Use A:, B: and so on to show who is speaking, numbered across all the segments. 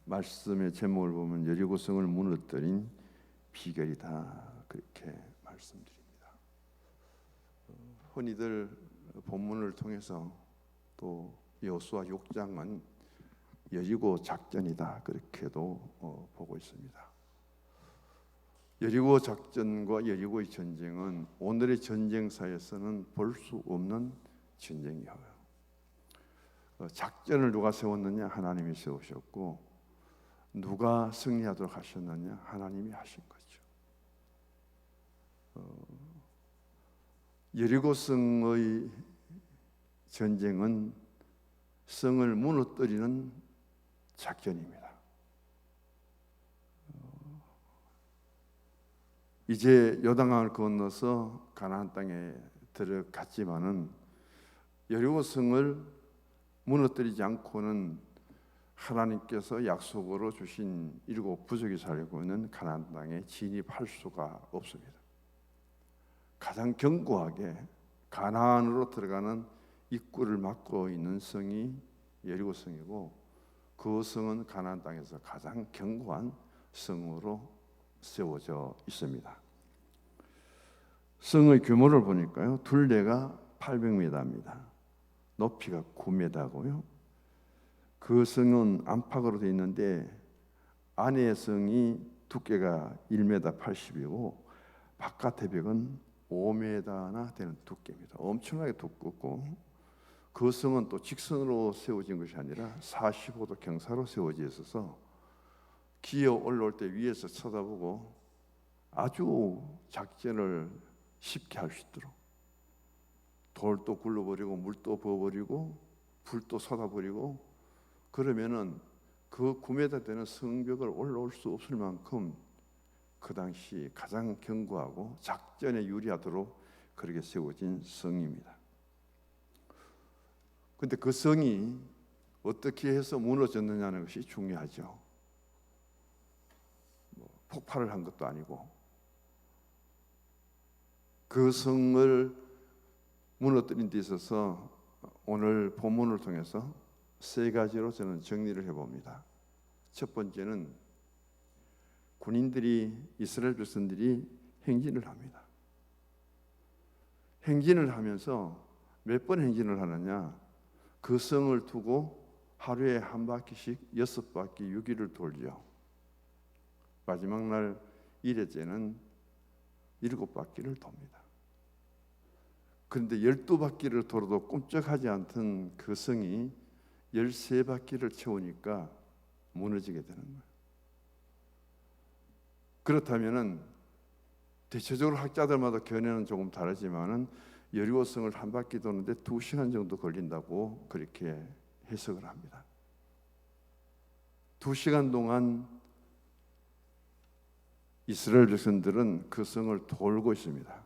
A: 말씀의 제목을 보면 여리고성을 무너뜨린 비결이다, 그렇게 말씀드립니다. 흔히들 본문을 통해서 또 여호수아 6장은 여리고 작전이다, 그렇게도 보고 있습니다. 여리고 작전과 여리고의 전쟁은 오늘의 전쟁사에서는 볼 수 없는 전쟁이에요. 작전을 누가 세웠느냐? 하나님이 세우셨고, 누가 승리하도록 하셨느냐? 하나님이 하신 거죠. 여리고성의 전쟁은 성을 무너뜨리는 작전입니다. 이제 요단강을 건너서 가나안 땅에 들어갔지만은 여리고성을 무너뜨리지 않고는 하나님께서 약속으로 주신 7 부족이 살고 있는 가나안 땅에 진입할 수가 없습니다. 가장 견고하게 가나안으로 들어가는 입구를 막고 있는 성이 여리고성이고, 그 성은 가나안 땅에서 가장 견고한 성으로 세워져 있습니다. 성의 규모를 보니까요, 둘레가 800m입니다. 높이가 9m고요. 그 성은 안팎으로 되어 있는데 안의 성이 두께가 1m 80이고 바깥의 벽은 5m나 되는 두께입니다. 엄청나게 두껍고, 그 성은 또 직선으로 세워진 것이 아니라 45도 경사로 세워져 있어서 기어 올라올 때 위에서 쳐다보고 아주 작전을 쉽게 할 수 있도록 돌도 굴러버리고 물도 부어버리고 불도 쏟아버리고, 그러면은 그 9m 되는 성벽을 올라올 수 없을 만큼 그 당시 가장 견고하고 작전에 유리하도록 그렇게 세워진 성입니다. 근데 그 성이 어떻게 해서 무너졌느냐는 것이 중요하죠. 폭발을 한 것도 아니고, 그 성을 무너뜨린 데 있어서 오늘 본문을 통해서 3가지로 저는 정리를 해봅니다. 첫 번째는 군인들이, 이스라엘 백성들이 행진을 합니다. 행진을 하면서 몇 번 행진을 하느냐? 그 성을 두고 하루에 한 바퀴씩 6바퀴 6일을 돌죠. 마지막 날 1회째는 7바퀴를 돕니다. 그런데 12바퀴를 돌아도 꼼짝하지 않던 그 성이 13바퀴를 채우니까 무너지게 되는 거예요. 그렇다면은 대체적으로 학자들마다 견해는 조금 다르지만은 여리고성을 한 바퀴 도는데 2시간 정도 걸린다고 그렇게 해석을 합니다. 2시간 동안 이스라엘 백성들은 그 성을 돌고 있습니다.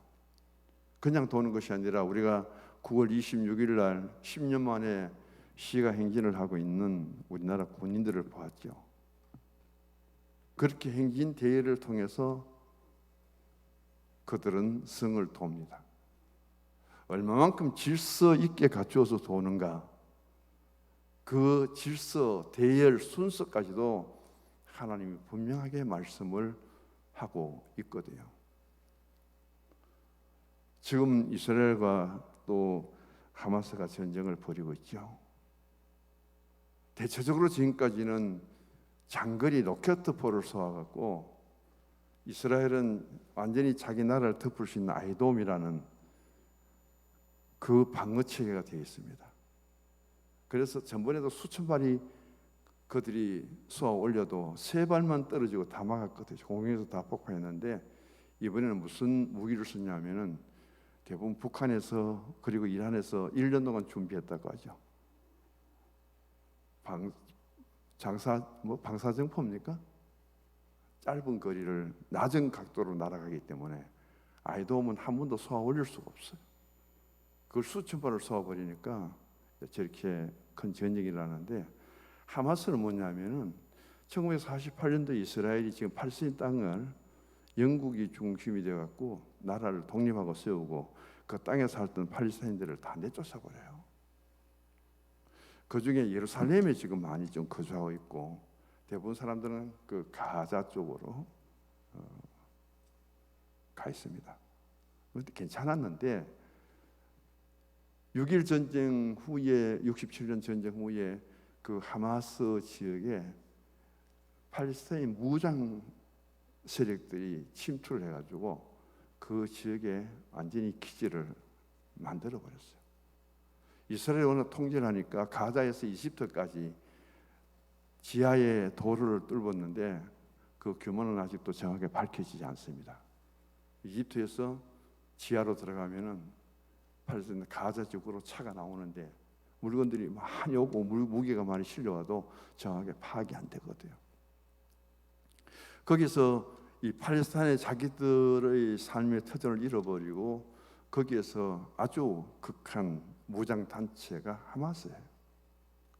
A: 그냥 도는 것이 아니라 우리가 9월 26일 날 10년 만에 시가 행진을 하고 있는 우리나라 군인들을 보았죠. 그렇게 행진 대회를 통해서 그들은 성을 돕니다. 얼마만큼 질서 있게 갖추어서 도는가, 그 질서, 대열, 순서까지도 하나님이 분명하게 말씀을 하고 있거든요. 지금 이스라엘과 또 하마스가 전쟁을 벌이고 있죠. 대체적으로 지금까지는 장거리 로켓포를 쏘아갖고 이스라엘은 완전히 자기 나라를 덮을 수 있는 아이돔이라는 그 방어 체계가 되어 있습니다. 그래서 전번에도 수천 발이 그들이 쏘아 올려도 3발만 떨어지고 다 막았거든요. 공중에서 다 폭파했는데, 이번에는 무슨 무기를 썼냐면은 대부분 북한에서 그리고 이란에서 1년 동안 준비했다고 하죠. 방사정포입니까? 짧은 거리를 낮은 각도로 날아가기 때문에 아이돔은 한 번도 쏘아 올릴 수가 없어요. 그걸 수천 발을 쏘아버리니까 저렇게 큰 전쟁이 일어나는데, 하마스는 뭐냐면은 1948년도 이스라엘이 지금 팔레스타인 땅을 영국이 중심이 되어갖고 나라를 독립하고 세우고 그 땅에 살던 팔레스타인들을 다 내쫓아버려요. 그 중에 예루살렘에 지금 많이 좀 거주하고 있고 대부분 사람들은 그 가자 쪽으로 가 있습니다. 그런데 괜찮았는데 6.1 전쟁 후에 67년 전쟁 후에 그 하마스 지역에 팔레스타인 무장 세력들이 침투를 해가지고 그 지역에 완전히 기지를 만들어 버렸어요. 이스라엘이 워낙 통제를 하니까 가자에서 이집트까지 지하에 도로를 뚫었는데 그 규모는 아직도 정확하게 밝혀지지 않습니다. 이집트에서 지하로 들어가면은 팔레스타인 가자 지역으로 차가 나오는데 물건들이 많이 오고 무게가 많이 실려와도 정확하게 파악이 안 되거든요. 거기서 이 팔레스타인의 자기들의 삶의 터전을 잃어버리고 거기에서 아주 극한 무장 단체가 하마스예요.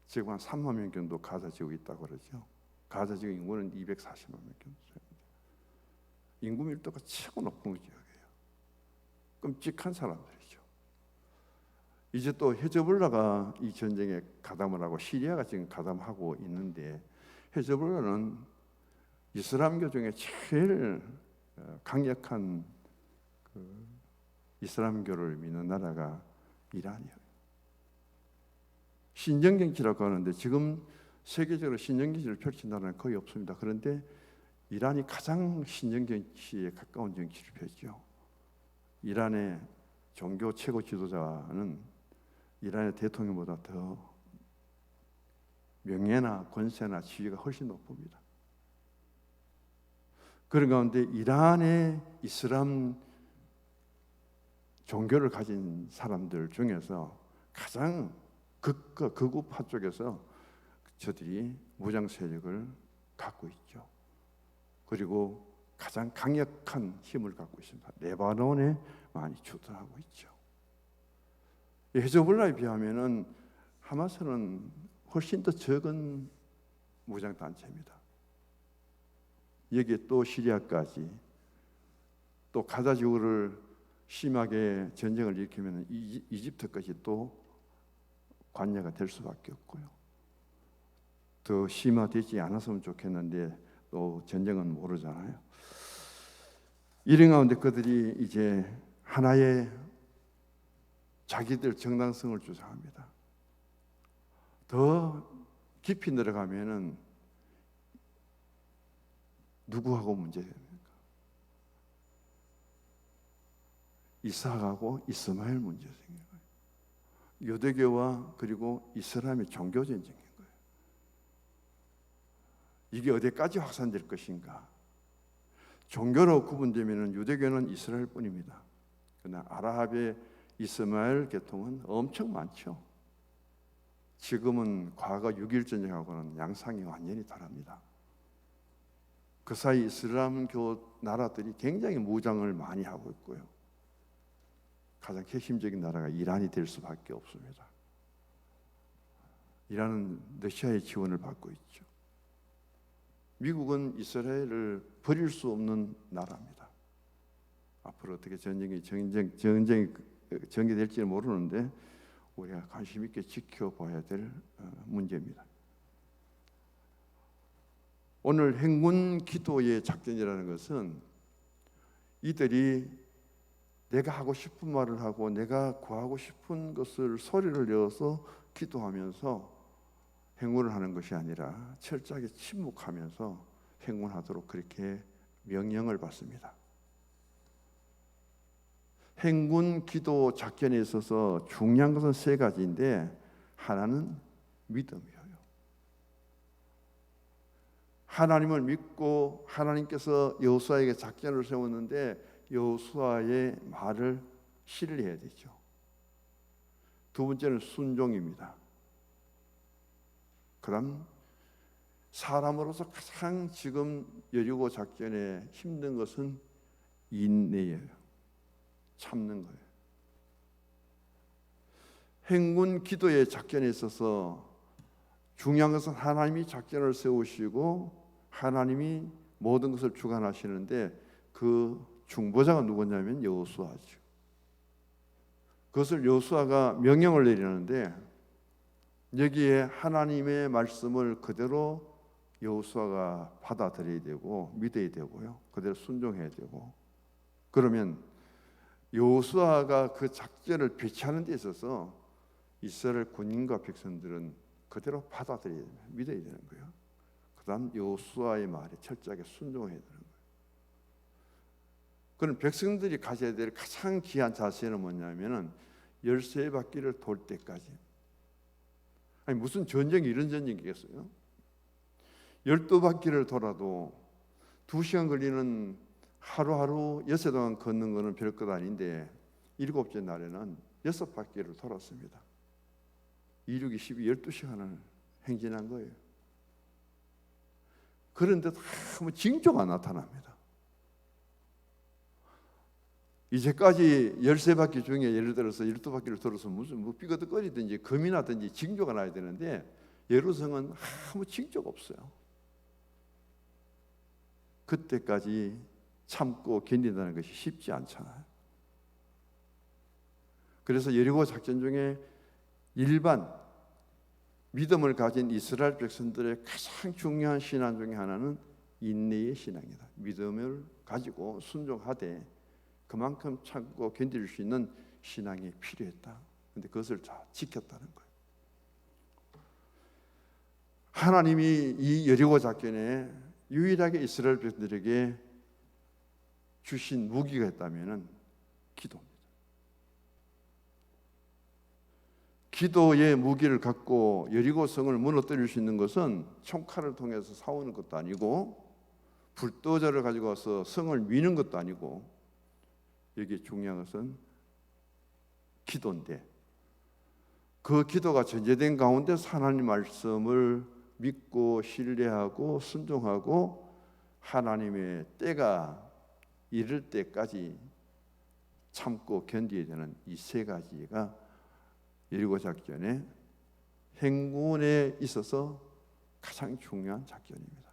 A: 지금 한 3만 명 정도 가자 지역에 있다고 그러죠. 가자 지역 인구는 240만 명 정도. 인구 밀도가 최고 높은 지역이에요. 끔찍한 사람들이죠. 이제 또 헤즈볼라가 이 전쟁에 가담을 하고 시리아가 지금 가담하고 있는데 헤즈볼라는 이슬람교 중에 제일 강력한 그 이슬람교를 믿는 나라가 이란이에요. 신정정치라고 하는데 지금 세계적으로 신정정치를 펼친 나라는 거의 없습니다. 그런데 이란이 가장 신정정치에 가까운 정치를 펼치죠. 이란의 종교 최고 지도자는 이란의 대통령보다 더 명예나 권세나 지위가 훨씬 높습니다. 그런 가운데 이란의 이슬람 종교를 가진 사람들 중에서 가장 극우파 쪽에서 저들이 무장 세력을 갖고 있죠. 그리고 가장 강력한 힘을 갖고 있습니다. 레바논에 많이 주둔하고 있죠. 헤즈볼라에 비하면은 하마스는 훨씬 더 적은 무장 단체입니다. 여기에 또 시리아까지 또 가자 지구를 심하게 전쟁을 일으키면 이집트까지 또 관여가 될 수밖에 없고요. 더 심화되지 않았으면 좋겠는데 또 전쟁은 모르잖아요. 이런 가운데 그들이 이제 하나의 자기들 정당성을 주장합니다. 더 깊이 들어가면은 누구하고 문제됩니까? 이삭하고 이스마엘 문제 생긴 거예요. 유대교와 그리고 이슬람의 종교 전쟁인 거예요. 이게 어디까지 확산될 것인가? 종교로 구분되면 유대교는 이스라엘뿐입니다. 그러나 아랍의 이스마엘 계통은 엄청 많죠. 지금은 과거 6.1 전쟁하고는 양상이 완전히 다릅니다. 그 사이 이슬람교 나라들이 굉장히 무장을 많이 하고 있고요. 가장 핵심적인 나라가 이란이 될 수밖에 없습니다. 이란은 러시아의 지원을 받고 있죠. 미국은 이스라엘을 버릴 수 없는 나라입니다. 앞으로 어떻게 전쟁이 전개될지는 모르는데 우리가 관심 있게 지켜봐야 될 문제입니다. 오늘 행군 기도의 작전이라는 것은 이들이 내가 하고 싶은 말을 하고 내가 구하고 싶은 것을 소리를 내어서 기도하면서 행군을 하는 것이 아니라 철저하게 침묵하면서 행군하도록 그렇게 명령을 받습니다. 행군 기도 작전에 있어서 중요한 것은 세 가지인데 하나는 믿음이에요. 하나님을 믿고 하나님께서 여호수아에게 작전을 세웠는데 여호수아의 말을 신뢰해야 되죠. 두 번째는 순종입니다. 그다음 사람으로서 가장 지금 여리고 작전에 힘든 것은 인내예요. 참는 거예요. 행군 기도의 작전에 있어서 중요한 것은 하나님이 작전을 세우시고 하나님이 모든 것을 주관하시는데 그 중보자가 누구냐면 여호수아죠. 그것을 여호수아가 명령을 내리는데 여기에 하나님의 말씀을 그대로 여호수아가 받아들여야 되고 믿어야 되고요. 그대로 순종해야 되고, 그러면 여호수아가 그 작전을 배치하는 데 있어서 이스라엘 군인과 백성들은 그대로 받아들여야 됩니다. 믿어야 되는 거예요. 그 다음 여호수아의 말에 철저하게 순종해야 되는 거예요. 그럼 백성들이 가져야 될 가장 귀한 자세는 뭐냐면은 13바퀴를 돌 때까지. 아니 무슨 전쟁이 이런 전쟁이겠어요? 12바퀴를 돌아도 2시간 걸리는 하루하루 여세 동안 걷는 거는 별것 아닌데 7째 날에는 6바퀴를 돌았습니다. 2, 6, 12, 12시간을 행진한 거예요. 그런데도 아무 징조가 나타납니다. 이제까지 13바퀴 중에 예를 들어서 12바퀴를 돌아서 무슨 삐거덕거리든지 금이 나든지 징조가 나야 되는데 예루살렘은 아무 징조가 없어요. 그때까지 참고 견딘다는 것이 쉽지 않잖아요. 그래서 여리고 작전 중에 일반 믿음을 가진 이스라엘 백성들의 가장 중요한 신앙 중에 하나는 인내의 신앙이다. 믿음을 가지고 순종하되 그만큼 참고 견딜 수 있는 신앙이 필요했다. 그런데 그것을 다 지켰다는 거예요. 하나님이 이 여리고 작전에 유일하게 이스라엘 백성들에게 주신 무기가 있다면 기도입니다. 기도의 무기를 갖고 여리고 성을 무너뜨릴 수 있는 것은 총칼을 통해서 싸우는 것도 아니고 불도저를 가지고 와서 성을 미는 것도 아니고, 여기 중요한 것은 기도인데, 그 기도가 전제된 가운데서 하나님 말씀을 믿고 신뢰하고 순종하고 하나님의 때가 이를 때까지 참고 견디어야 되는 이 세 가지가 여리고 작전의 행군에 있어서 가장 중요한 작전입니다.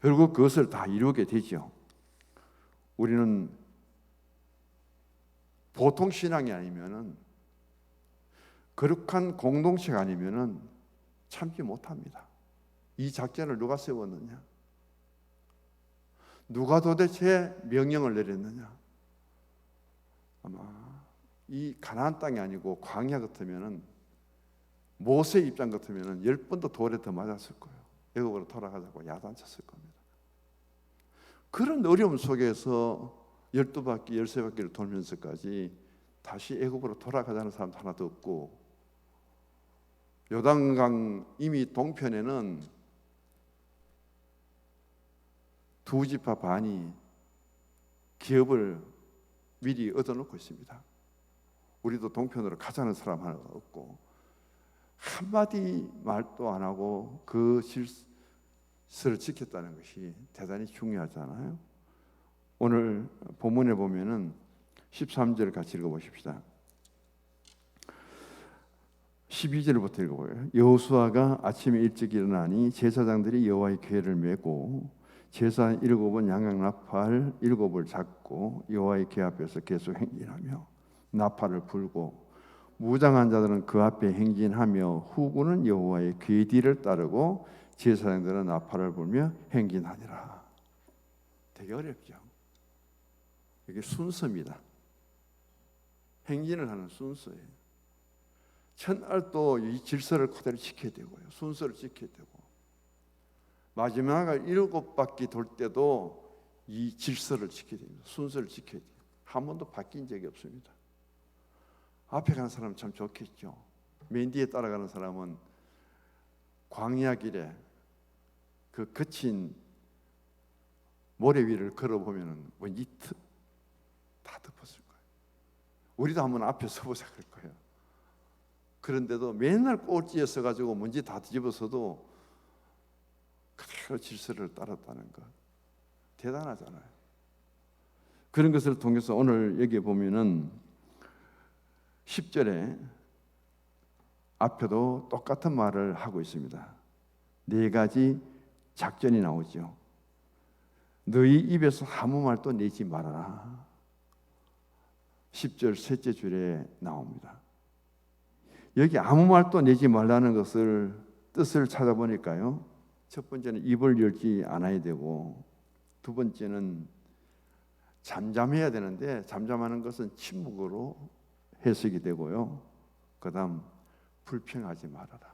A: 결국 그것을 다 이루게 되죠. 우리는 보통 신앙이 아니면은, 거룩한 공동체가 아니면은 참지 못합니다. 이 작전을 누가 세웠느냐? 누가 도대체 명령을 내렸느냐? 아마 이 가나안 땅이 아니고 광야 같으면은, 모세 입장 같으면은 10번도 돌에 더 맞았을 거예요. 애굽으로 돌아가자고 야단쳤을 겁니다. 그런 어려움 속에서 12바퀴, 13바퀴를 돌면서까지 다시 애굽으로 돌아가자는 사람도 하나도 없고, 요단강 이미 동편에는 두 지파 반이 기업을 미리 얻어놓고 있습니다. 우리도 동편으로 가자는 사람 하나 없고, 한마디 말도 안 하고 그 질서를 지켰다는 것이 대단히 중요하잖아요. 오늘 본문에 보면은 13절 같이 읽어보십시다. 12절부터 읽어보요. 여호수아가 아침에 일찍 일어나니 제사장들이 여호와의 궤를 메고 제사 7은 양양 나팔 7을 잡고 여호와의 궤 앞에서 계속 행진하며 나팔을 불고, 무장한 자들은 그 앞에 행진하며 후군은 여호와의 궤 뒤를 따르고 제사장들은 나팔을 불며 행진하니라. 되게 어렵죠. 이게 순서입니다. 행진을 하는 순서예요. 첫날도 이 질서를 그대로 지켜야 되고요, 순서를 지켜야 되고, 마지막 7바퀴 돌 때도 이 질서를 지켜야 됩니다. 순서를 지켜야 돼요. 한 번도 바뀐 적이 없습니다. 앞에 가는 사람은 참 좋겠죠. 맨 뒤에 따라가는 사람은 광야 길에 그 거친 모래 위를 걸어보면 왠지 다 덮었을 거예요. 우리도 한번 앞에 서보자 그럴 거예요. 그런데도 맨날 꼴찌에 서가지고 먼지 다 뒤집어서도 그대로 질서를 따랐다는 것, 대단하잖아요. 그런 것을 통해서 오늘 여기 보면은 10절에 앞에도 똑같은 말을 하고 있습니다. 4가지 작전이 나오죠. 너희 입에서 아무 말도 내지 말아라. 10절 셋째 줄에 나옵니다. 여기 아무 말도 내지 말라는 것을 뜻을 찾아보니까요, 첫 번째는 입을 열지 않아야 되고, 두 번째는 잠잠해야 되는데 잠잠하는 것은 침묵으로 해석이 되고요. 그다음 불평하지 말아라.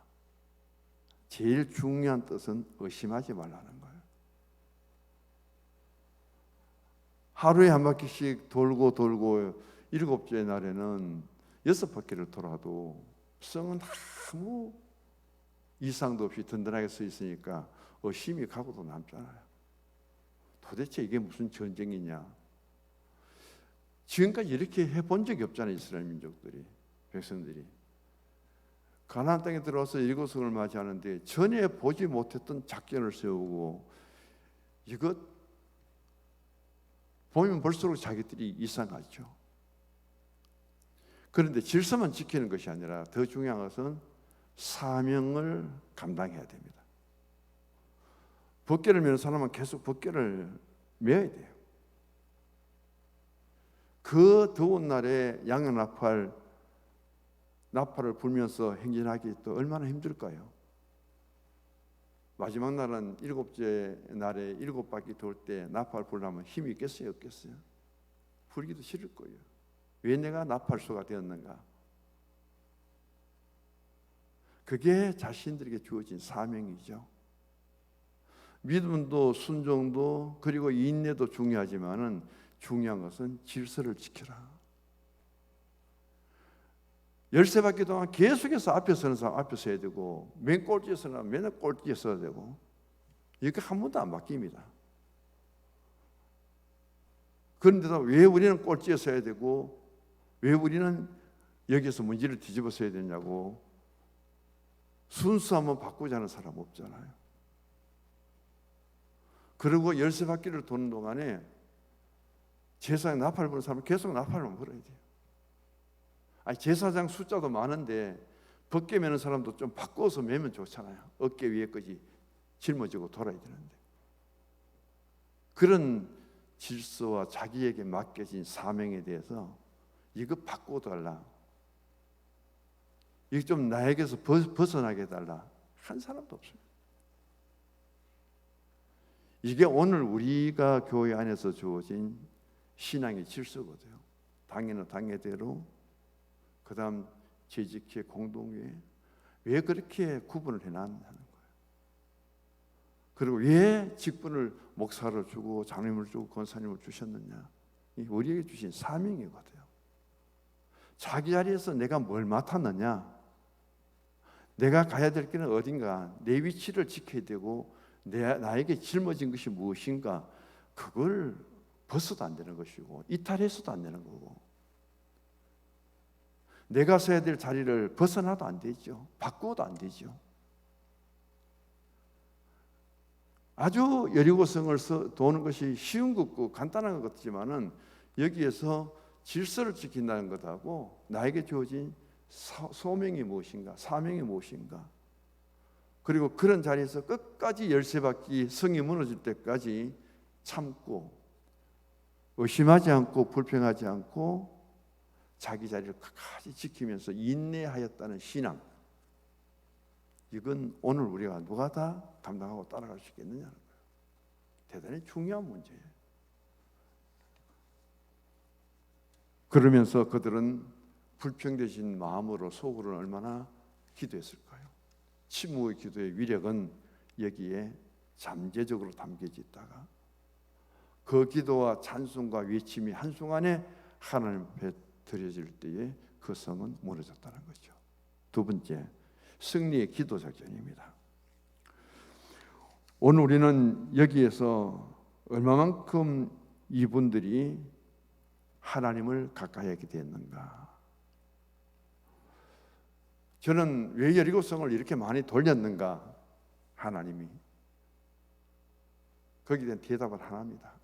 A: 제일 중요한 뜻은 의심하지 말라는 거예요. 하루에 한 바퀴씩 돌고 7째 날에는 6바퀴를 돌아도 성은 아무 이상도 없이 든든하게 서 있으니까 의심이 가고도 남잖아요. 도대체 이게 무슨 전쟁이냐? 지금까지 이렇게 해본 적이 없잖아요. 이스라엘 민족들이, 백성들이 가나안 땅에 들어와서 일곱성을 맞이하는데 전에 보지 못했던 작전을 세우고, 이것 보면 볼수록 자기들이 이상하죠. 그런데 질서만 지키는 것이 아니라 더 중요한 것은 사명을 감당해야 됩니다. 법궤를 메는 사람은 계속 법궤를 메어야 돼요. 그 더운 날에 양양 나팔을 불면서 행진하기 또 얼마나 힘들까요? 마지막 날은 7째 날에 7바퀴 돌 때 나팔 불려면 힘이 있겠어요, 없겠어요? 불기도 싫을 거예요. 왜 내가 나팔수가 되었는가? 그게 자신들에게 주어진 사명이죠. 믿음도 순종도 그리고 인내도 중요하지만은 중요한 것은 질서를 지켜라. 13바퀴 동안 계속해서 앞에 서는 사람 앞에 서야 되고, 맨 꼴찌에 서는 맨날 꼴찌에 서야 되고, 이렇게 한 번도 안 바뀝니다. 그런데도 왜 우리는 꼴찌에 서야 되고, 왜 우리는 여기서 문제를 뒤집어 서야 되냐고 순수 한번 바꾸자는 사람 없잖아요. 그리고 13바퀴를 도는 동안에 제사에 나팔을 부는 사람은 계속 나팔만 불어야 돼요. 제사장 숫자도 많은데 벗게 매는 사람도 좀 바꿔서 매면 좋잖아요. 어깨 위에까지 짊어지고 돌아야 되는데, 그런 질서와 자기에게 맡겨진 사명에 대해서 이거 바꿔달라, 이거 좀 나에게서 벗어나게 해달라 한 사람도 없습니다. 이게 오늘 우리가 교회 안에서 주어진 신앙의 질서거든요. 당회는 당회대로, 그 다음 재직회 공동회, 왜 그렇게 구분을 해놨냐는 거예요. 그리고 왜 직분을 목사로 주고 장로님을 주고 권사님을 주셨느냐? 우리에게 주신 사명이거든요. 자기 자리에서 내가 뭘 맡았느냐, 내가 가야 될 길은 어딘가, 내 위치를 지켜야 되고, 나에게 짊어진 것이 무엇인가, 그걸 벗어도 안 되는 것이고 이탈해서도 안 되는 거고, 내가 서야 될 자리를 벗어나도 안 되죠. 바꾸어도 안 되죠. 아주 여리고성을 도는 것이 쉬운 것고 간단한 것 같지만은 여기에서 질서를 지킨다는 것하고 나에게 주어진 소명이 무엇인가, 사명이 무엇인가, 그리고 그런 자리에서 끝까지 13바퀴 성이 무너질 때까지 참고 의심하지 않고 불평하지 않고 자기 자리를 끝까지 지키면서 인내하였다는 신앙, 이건 오늘 우리가 누가 다 감당하고 따라갈 수 있겠느냐는 거예요. 대단히 중요한 문제예요. 그러면서 그들은 불평되신 마음으로 속으로는 얼마나 기도했을까요? 침묵의 기도의 위력은 여기에 잠재적으로 담겨져 있다가 그 기도와 찬송과 외침이 한순간에 하나님 앞에 드려질 때에 그 성은 무너졌다는 거죠. 두 번째, 승리의 기도 작전입니다. 오늘 우리는 여기에서 얼마만큼 이분들이 하나님을 가까이 하게 됐는가? 저는 왜 여리고성을 이렇게 많이 돌렸는가? 하나님이 거기에 대한 대답은 하나입니다.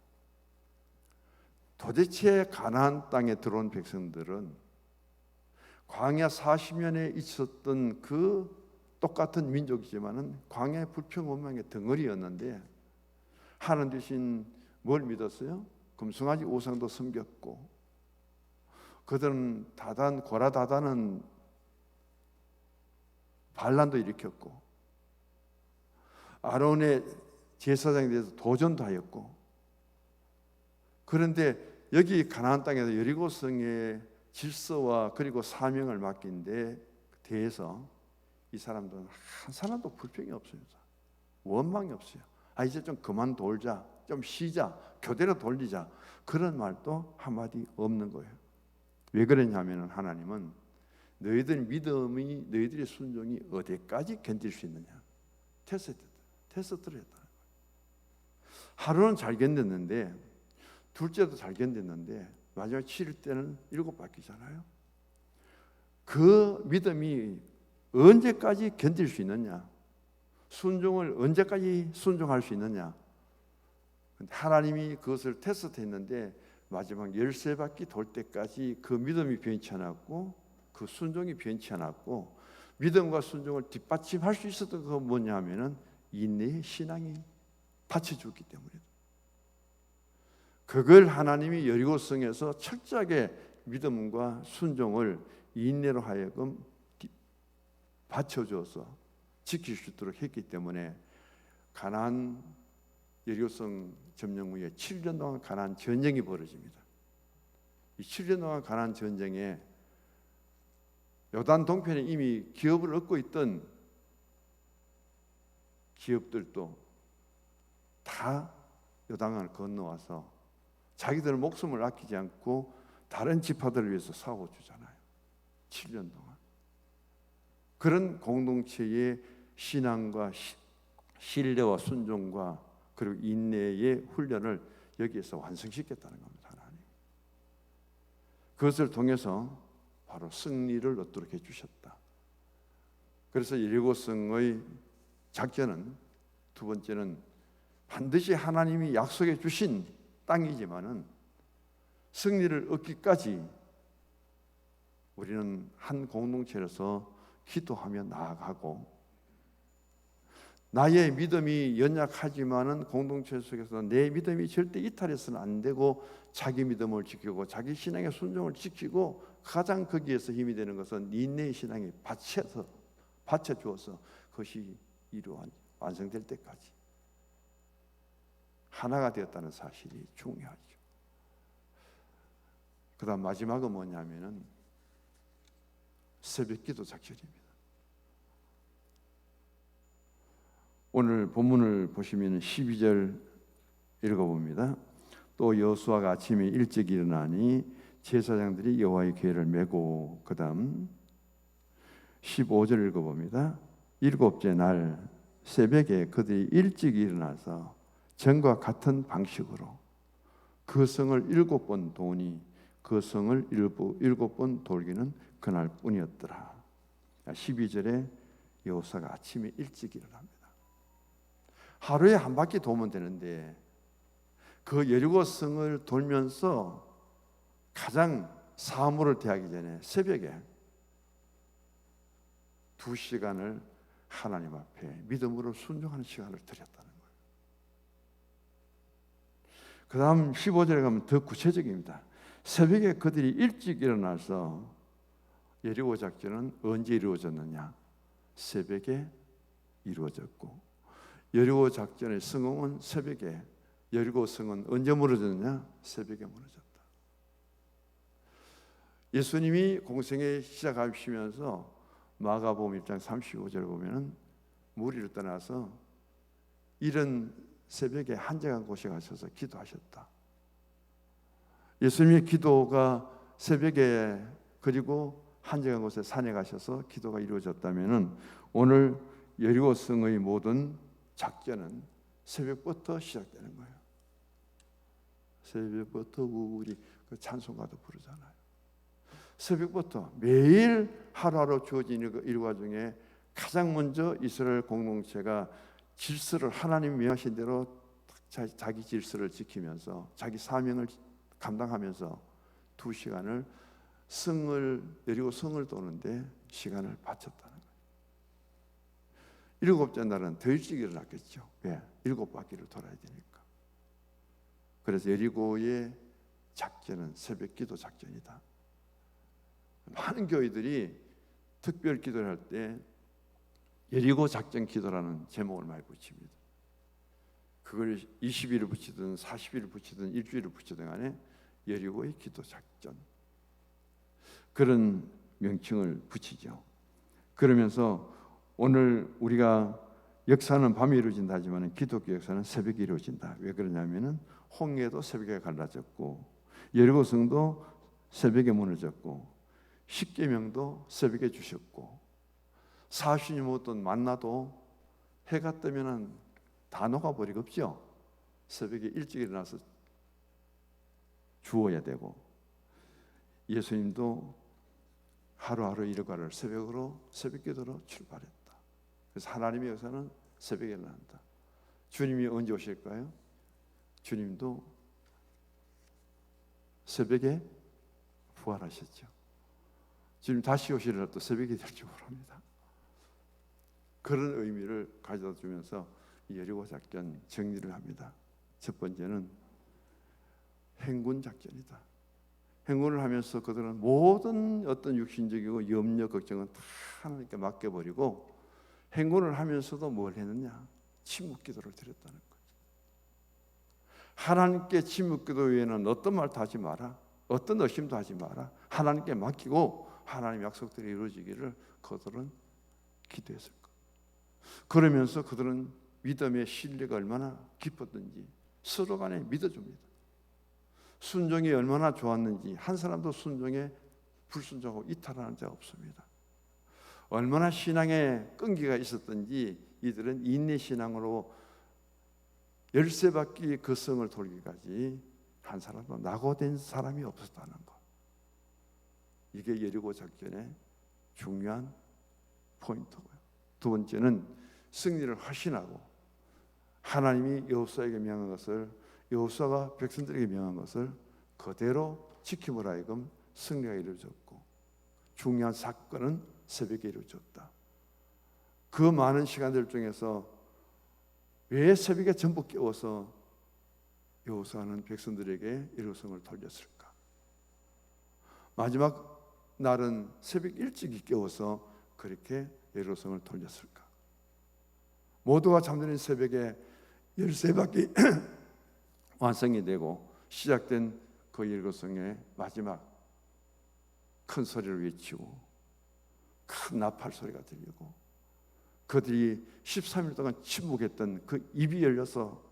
A: 도대체 가나안 땅에 들어온 백성들은 광야 40년에 있었던 그 똑같은 민족이지만은 광야의 불평원망의 덩어리였는데 하나님 대신 뭘 믿었어요? 금송아지 우상도 섬겼고, 그들은 고라다단은 반란도 일으켰고, 아론의 제사장에 대해서 도전도 하였고, 그런데 여기 가나안 땅에서 여리고성의 질서와 그리고 사명을 맡긴 데 대해서 이 사람들은 한 사람도 불평이 없습니다. 원망이 없어요. 이제 좀 그만 돌자, 좀 쉬자, 교대로 돌리자, 그런 말도 한마디 없는 거예요. 왜 그러냐면 하나님은 너희들 믿음이, 너희들의 순종이 어디까지 견딜 수 있느냐 테스트를 했다. 하루는 잘 견뎠는데, 둘째도 잘 견뎠는데, 마지막 7일 때는 7 바뀌잖아요. 그 믿음이 언제까지 견딜 수 있느냐, 순종을 언제까지 순종할 수 있느냐. 하나님이 그것을 테스트했는데 마지막 13바퀴 돌 때까지 그 믿음이 변치 않았고, 그 순종이 변치 않았고, 믿음과 순종을 뒷받침할 수 있었던 건 뭐냐면은 인내의 신앙이 받쳐주기 때문이다. 그걸 하나님이 여리고성에서 철저하게 믿음과 순종을 인내로 하여금 받쳐줘서 지킬 수 있도록 했기 때문에 가나안 여리고성 점령 후에 7년 동안 가나안 전쟁이 벌어집니다. 이 7년 동안 가나안 전쟁에 요단 동편에 이미 기업을 얻고 있던 기업들도 다 요단강을 건너와서 자기들 목숨을 아끼지 않고 다른 지파들을 위해서 싸워주잖아요. 7년 동안. 그런 공동체의 신앙과 신뢰와 순종과 그리고 인내의 훈련을 여기에서 완성시켰다는 겁니다. 하나님. 그것을 통해서 바로 승리를 얻도록 해주셨다. 그래서 여리고성의 작전은, 두 번째는 반드시 하나님이 약속해 주신 땅이지만은 승리를 얻기까지 우리는 한 공동체로서 기도하며 나아가고, 나의 믿음이 연약하지만은 공동체 속에서 내 믿음이 절대 이탈해서는 안 되고, 자기 믿음을 지키고 자기 신앙의 순종을 지키고, 가장 거기에서 힘이 되는 것은 인내의 신앙이 받쳐주어서 그것이 완성될 때까지 하나가 되었다는 사실이 중요하죠. 그 다음 마지막은 뭐냐면은 새벽기도 작전입니다. 오늘 본문을 보시면 12절 읽어봅니다. 또 여호수아가 아침에 일찍 일어나니 제사장들이 여호와의궤를 메고, 그 다음 15절 읽어봅니다. 7째 날 새벽에 그들이 일찍 일어나서 전과 같은 방식으로 그 성을 7번 도니 그 성을 7번 돌기는 그날 뿐이었더라. 12절에 여호수아가 아침에 일찍 일어납니다. 하루에 한 바퀴 도면 되는데 그 여리고 성을 돌면서 가장 사물을 대하기 전에 새벽에 2시간을 하나님 앞에 믿음으로 순종하는 시간을 드렸다는 거예요. 그 다음 15절에 가면 더 구체적입니다. 새벽에 그들이 일찍 일어나서, 여리고 작전은 언제 이루어졌느냐? 새벽에 이루어졌고, 여리고 작전의 성공은 새벽에, 여리고 성은 언제 무너졌느냐? 새벽에 무너졌다. 예수님이 공생애 시작하시면서 마가복음 1장 35절에 보면은 무리를 떠나서 이른 새벽에 한적한 곳에 가셔서 기도하셨다. 예수님의 기도가 새벽에 그리고 한적한 곳에 산에 가셔서 기도가 이루어졌다면은 오늘 여리고성의 모든 작전은 새벽부터 시작되는 거예요. 새벽부터 우리 그 찬송가도 부르잖아요. 새벽부터 매일 하루하루 주어지는 일과 중에 가장 먼저 이스라엘 공동체가 질서를, 하나님이 명하신 대로 자기 질서를 지키면서 자기 사명을 감당하면서 2시간을 여리고 성을 도는데 시간을 바쳤다는 거예요. 7째 날은 더 일찍 일어났겠죠. 왜? 7바퀴를 돌아야 되니까. 그래서 여리고의 작전은 새벽기도 작전이다. 많은 교회들이 특별 기도를 할 때 여리고 작전 기도라는 제목을 많이 붙입니다. 그걸 20일을 붙이든 40일을 붙이든 일주일을 붙이든 간에 여리고의 기도 작전, 그런 명칭을 붙이죠. 그러면서 오늘 우리가 역사는 밤에 이루어진다 하지만 기독교 역사는 새벽에 이루어진다. 왜 그러냐면은 홍해도 새벽에 갈라졌고 여리고성도 새벽에 무너졌고 십계명도 새벽에 주셨고 40년 먹었던 만나도 해가 뜨면은 다 녹아버리고 없죠. 새벽에 일찍 일어나서 주어야 되고, 예수님도 하루하루 일과를 새벽 기도로 출발했다. 그래서 하나님의 역사는 새벽에 일어난다. 주님이 언제 오실까요? 주님도 새벽에 부활하셨죠. 주님 다시 오시리라 또 새벽이 될 줄 모릅니다. 그런 의미를 가져다 주면서 여리고 작전 정리를 합니다. 첫 번째는 행군 작전이다. 행군을 하면서 그들은 모든 어떤 육신적이고 염려, 걱정은 다 하나님께 맡겨버리고 행군을 하면서도 뭘 했느냐? 침묵 기도를 드렸다는 거죠. 하나님께 침묵 기도 외에는 어떤 말도 하지 마라. 어떤 의심도 하지 마라. 하나님께 맡기고 하나님의 약속들이 이루어지기를 그들은 기도했을 거예요. 그러면서 그들은 믿음의 신뢰가 얼마나 깊었든지 서로 간에 믿어줍니다. 순종이 얼마나 좋았는지 한 사람도 순종에 불순종하고 이탈하는 자가 없습니다. 얼마나 신앙에 끈기가 있었든지 이들은 인내신앙으로 열쇠바퀴 그 성을 돌기까지 한 사람도 낙오된 사람이 없었다는 것. 이게 여리고 작전의 중요한 포인트고요. 두 번째는 승리를 확신하고 하나님이 여호수아에게 명한 것을, 여호수아가 백성들에게 명한 것을 그대로 지킴으로 하여금 승리가 이루어졌고, 중요한 사건은 새벽에 이루어졌다. 그 많은 시간들 중에서 왜 새벽에 전부 깨워서 여호수아는 백성들에게 예루살렘을 돌렸을까? 마지막 날은 새벽 일찍이 깨워서 그렇게 예루살렘을 돌렸을까? 모두가 잠드는 새벽에 열쇠밖에 완성이 되고 시작된 그 예루살렘의 마지막 큰 소리를 외치고 큰 나팔 소리가 들리고 그들이 13일 동안 침묵했던 그 입이 열려서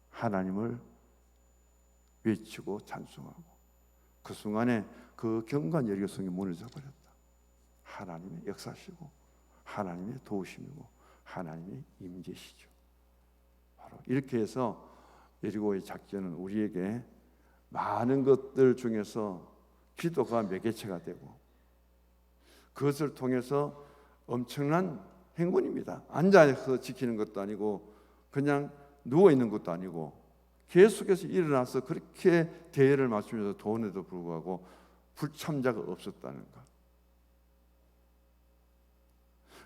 A: 하나님을 외치고 찬송하고, 그 순간에 그 경관 여리고성이 무너져 버렸다. 하나님의 역사시고 하나님의 도우심이고 하나님의 임재시죠. 바로 이렇게 해서 여리고의 작전은 우리에게 많은 것들 중에서 기도가 매개체가 되고 그것을 통해서 엄청난 행군입니다. 앉아서 지키는 것도 아니고 그냥 누워있는 것도 아니고 계속해서 일어나서 그렇게 대회를 맞추면서 도원에도 불구하고 불참자가 없었다는 것,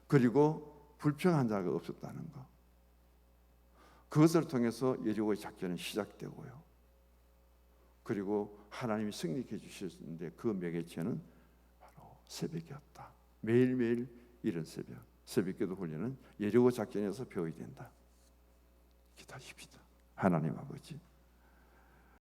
A: 그리고 불평한 자가 없었다는 것, 그것을 통해서 여리고의 작전은 시작되고요. 그리고 하나님이 승리해 주셨는데 그 매개체는 바로 새벽이었다. 매일매일 이런 새벽기도 훈련은 여리고 작전에서 배워야 된다. 기도하십시다. 하나님 아버지,